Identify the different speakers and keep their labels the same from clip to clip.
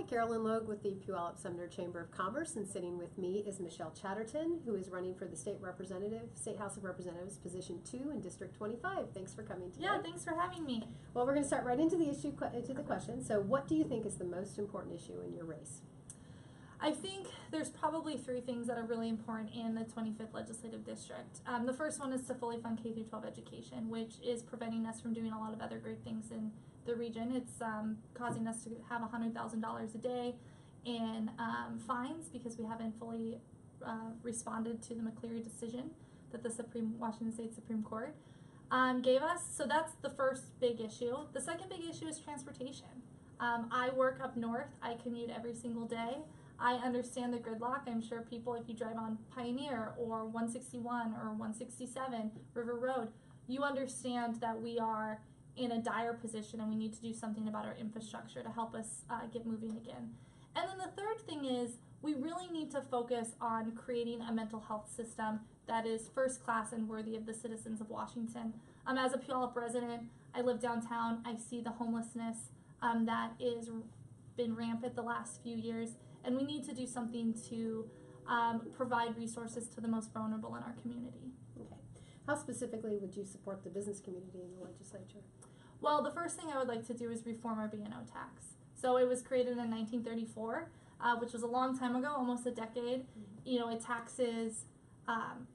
Speaker 1: Carolyn Logue with the Puyallup Sumner Chamber of Commerce, and sitting with me is Michelle Chatterton, who is running for the State House of Representatives, Position 2 in District 25. Thanks for coming today.
Speaker 2: Yeah, thanks for having me.
Speaker 1: Well, we're going to start right into the question. So what do you think is the most important issue in your race?
Speaker 2: I think there's probably three things that are really important in the 25th Legislative District. The first one is to fully fund K-12 education, which is preventing us from doing a lot of other great things in the region. It's causing us to have $100,000 a day in fines because we haven't fully responded to the McCleary decision that the Washington State Supreme Court gave us. So that's the first big issue. The second big issue is transportation. I work up north. I commute every single day. I understand the gridlock. I'm sure people, if you drive on Pioneer or 161 or 167 River Road, you understand that we are in a dire position and we need to do something about our infrastructure to help us get moving again. And then the third thing is we really need to focus on creating a mental health system that is first class and worthy of the citizens of Washington. As a Puyallup resident, I live downtown. I see the homelessness that is been rampant the last few years, and we need to do something to provide resources to the most vulnerable in our community.
Speaker 1: Okay. How specifically would you support the business community in the legislature?
Speaker 2: Well, the first thing I would like to do is reform our B&O tax. So it was created in 1934, which was a long time ago, almost a decade. You know, it taxes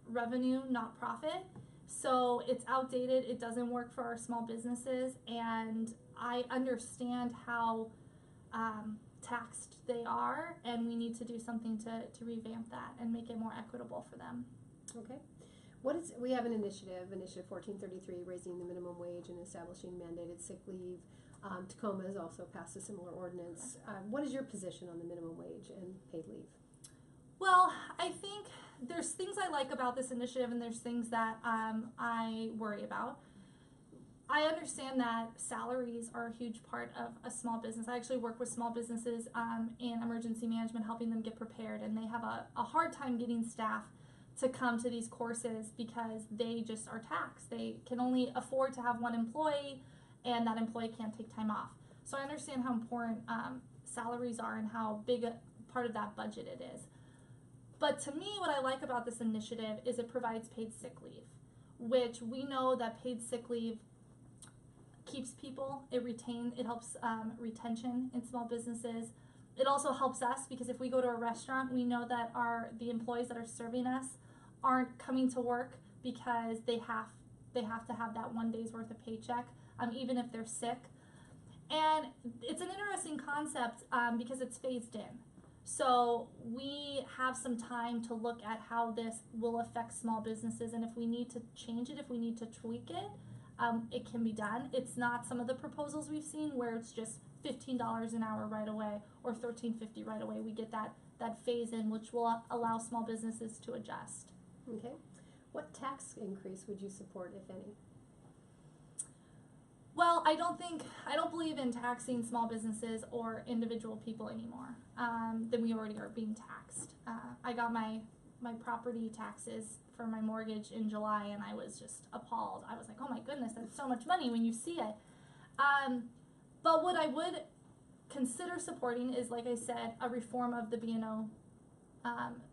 Speaker 2: revenue, not profit. So it's outdated, it doesn't work for our small businesses, and I understand how taxed they are, and we need to do something to revamp that and make it more equitable for them.
Speaker 1: Okay. We have an initiative 1433, raising the minimum wage and establishing mandated sick leave. Tacoma has also passed a similar ordinance. What is your position on the minimum wage and paid leave?
Speaker 2: Well, I think there's things I like about this initiative and there's things that I worry about. I understand that salaries are a huge part of a small business. I actually work with small businesses in emergency management, helping them get prepared, and they have a hard time getting staff to come to these courses because they just are taxed. They can only afford to have one employee, and that employee can't take time off. So I understand how important salaries are and how big a part of that budget it is. But to me, what I like about this initiative is it provides paid sick leave, which we know that paid sick leave keeps people, it helps retention in small businesses. It also helps us because if we go to a restaurant, we know that the employees that are serving us aren't coming to work because they have to have that 1 day's worth of paycheck, even if they're sick. And it's an interesting concept because it's phased in. So we have some time to look at how this will affect small businesses, and if we need to change it, if we need to tweak it, it can be done. It's not some of the proposals we've seen where it's just $15 an hour right away or $13.50 right away. We get that phase in, which will allow small businesses to adjust.
Speaker 1: Okay. What tax increase would you support, if any?
Speaker 2: Well, I don't believe in taxing small businesses or individual people anymore than we already are being taxed. I got my property taxes for my mortgage in July, and I was just appalled. I was like, oh my goodness, that's so much money when you see it. But what I would consider supporting is, like I said, a reform of the B&O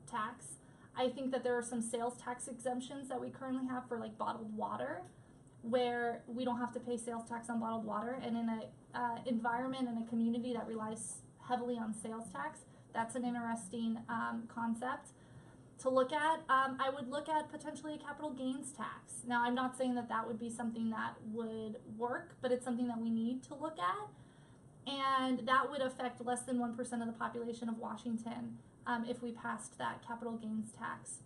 Speaker 2: tax. I think that there are some sales tax exemptions that we currently have for like bottled water, where we don't have to pay sales tax on bottled water, and in an environment and a community that relies heavily on sales tax, that's an interesting concept to look at. I would look at potentially a capital gains tax. Now, I'm not saying that would be something that would work, but it's something that we need to look at, and that would affect less than 1% of the population of Washington if we passed that capital gains tax.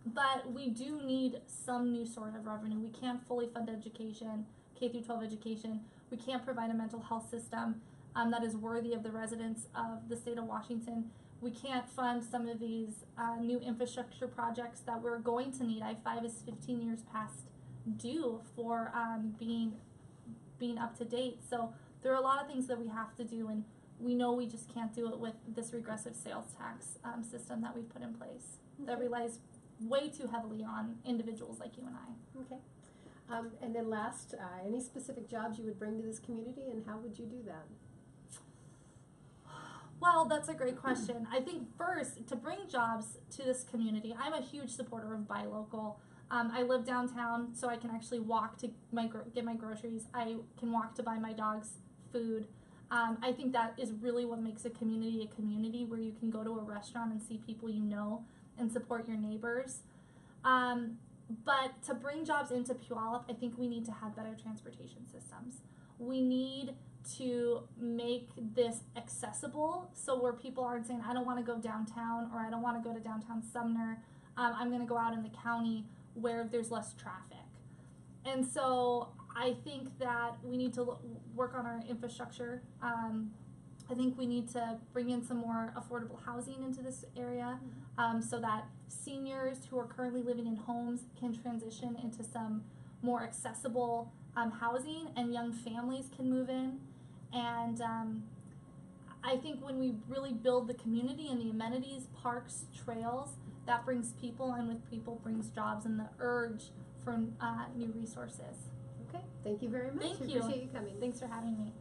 Speaker 2: But we do need some new sort of revenue. We can't fully fund education, K-12 education. We can't provide a mental health system that is worthy of the residents of the state of Washington. We can't fund some of these new infrastructure projects that we're going to need. I-5 is 15 years past due for being up to date. So there are a lot of things that we have to do, and we know we just can't do it with this regressive sales tax system that we've put in place that relies way too heavily on individuals like you and I.
Speaker 1: Okay. And then last, any specific jobs you would bring to this community, and how would you do that?
Speaker 2: Well, that's a great question. I think first, to bring jobs to this community, I'm a huge supporter of buy local. I live downtown, so I can actually walk to get my groceries. I can walk to buy my dog's food. I think that is really what makes a community where you can go to a restaurant and see people you know and support your neighbors. But to bring jobs into Puyallup, I think we need to have better transportation systems. We need to make this accessible, so where people aren't saying, I don't want to go downtown, or I don't want to go to downtown Sumner, I'm going to go out in the county where there's less traffic. And so I think that we need to work on our infrastructure. I think we need to bring in some more affordable housing into this area, so that seniors who are currently living in homes can transition into some more accessible housing, and young families can move in. And I think when we really build the community and the amenities, parks, trails, that brings people, and with people brings jobs and the urge for new resources.
Speaker 1: Okay, thank you very much.
Speaker 2: Thank
Speaker 1: We
Speaker 2: you.
Speaker 1: appreciate you coming.
Speaker 2: Thanks for having me.